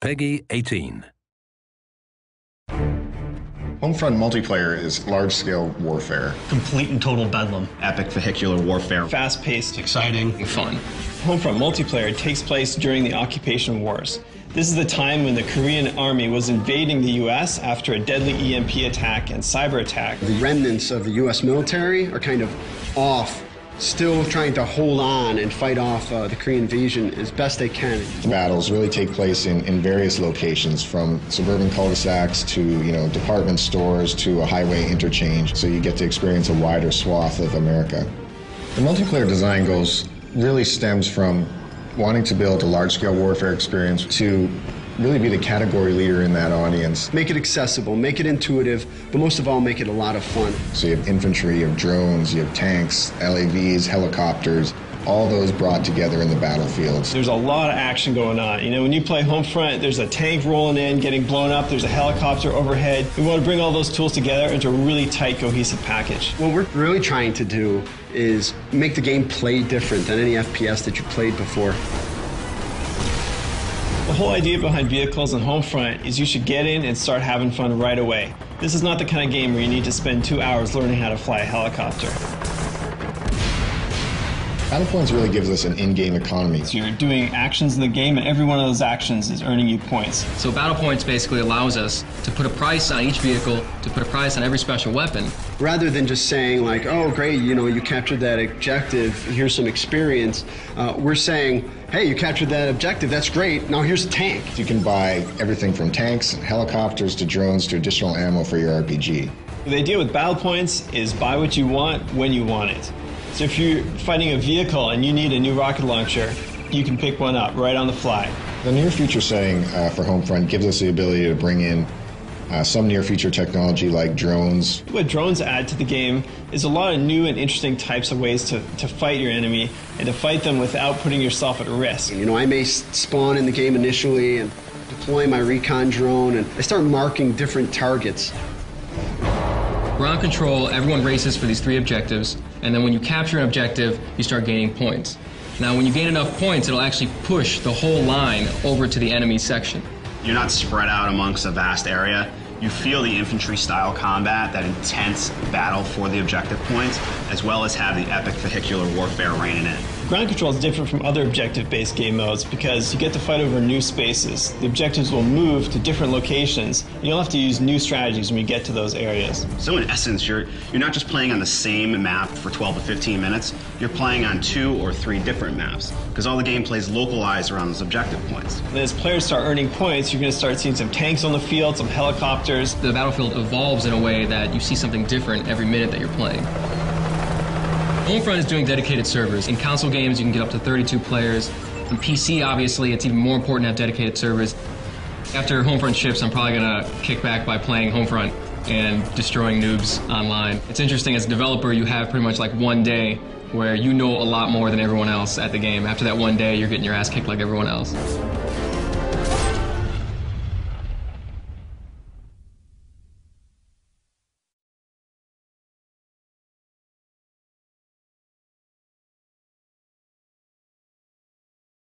Peggy 18. Homefront multiplayer is large-scale warfare. Complete and total bedlam. Epic vehicular warfare. Fast-paced, exciting, and fun. Homefront multiplayer takes place during the occupation wars. This is the time when the Korean army was invading the U.S. after a deadly EMP attack and cyber attack. The remnants of the U.S. military are kind of off, still trying to hold on and fight off the Korean invasion as best they can. The battles really take place in various locations, from suburban cul-de-sacs to department stores to a highway interchange, so you get to experience a wider swath of America. The multiplayer design goals really stems from wanting to build a large-scale warfare experience to really be the category leader in that audience. Make it accessible, make it intuitive, but most of all, make it a lot of fun. So you have infantry, you have drones, you have tanks, LAVs, helicopters, all those brought together in the battlefields. There's a lot of action going on. When you play Homefront, there's a tank rolling in, getting blown up, there's a helicopter overhead. We want to bring all those tools together into a really tight, cohesive package. What we're really trying to do is make the game play different than any FPS that you played before. The whole idea behind vehicles and Homefront is you should get in and start having fun right away. This is not the kind of game where you need to spend 2 hours learning how to fly a helicopter. Battlepoints really gives us an in-game economy. So you're doing actions in the game, and every one of those actions is earning you points. So Battlepoints basically allows us to put a price on each vehicle, to put a price on every special weapon. Rather than just saying like, oh great, you captured that objective, here's some experience, we're saying, hey, you captured that objective, that's great, now here's a tank. You can buy everything from tanks, helicopters, to drones, to additional ammo for your RPG. The idea with Battlepoints is buy what you want when you want it. So if you're fighting a vehicle and you need a new rocket launcher, you can pick one up right on the fly. The near future setting for Homefront gives us the ability to bring in some near future technology like drones. What drones add to the game is a lot of new and interesting types of ways to fight your enemy and to fight them without putting yourself at risk. I may spawn in the game initially and deploy my recon drone, and I start marking different targets. Ground control, everyone races for these 3 objectives, and then when you capture an objective, you start gaining points. Now, when you gain enough points, it'll actually push the whole line over to the enemy section. You're not spread out amongst a vast area. You feel the infantry-style combat, that intense battle for the objective points, as well as have the epic vehicular warfare reigning in. Ground control is different from other objective-based game modes because you get to fight over new spaces. The objectives will move to different locations, and you'll have to use new strategies when you get to those areas. So in essence, you're not just playing on the same map for 12 to 15 minutes, you're playing on 2 or 3 different maps, because all the gameplay is localized around those objective points. And as players start earning points, you're going to start seeing some tanks on the field, some helicopters. The battlefield evolves in a way that you see something different every minute that you're playing. Homefront is doing dedicated servers. In console games, you can get up to 32 players. In PC, obviously, it's even more important to have dedicated servers. After Homefront ships, I'm probably going to kick back by playing Homefront and destroying noobs online. It's interesting, as a developer, you have pretty much like one day where you know a lot more than everyone else at the game. After that one day, you're getting your ass kicked like everyone else.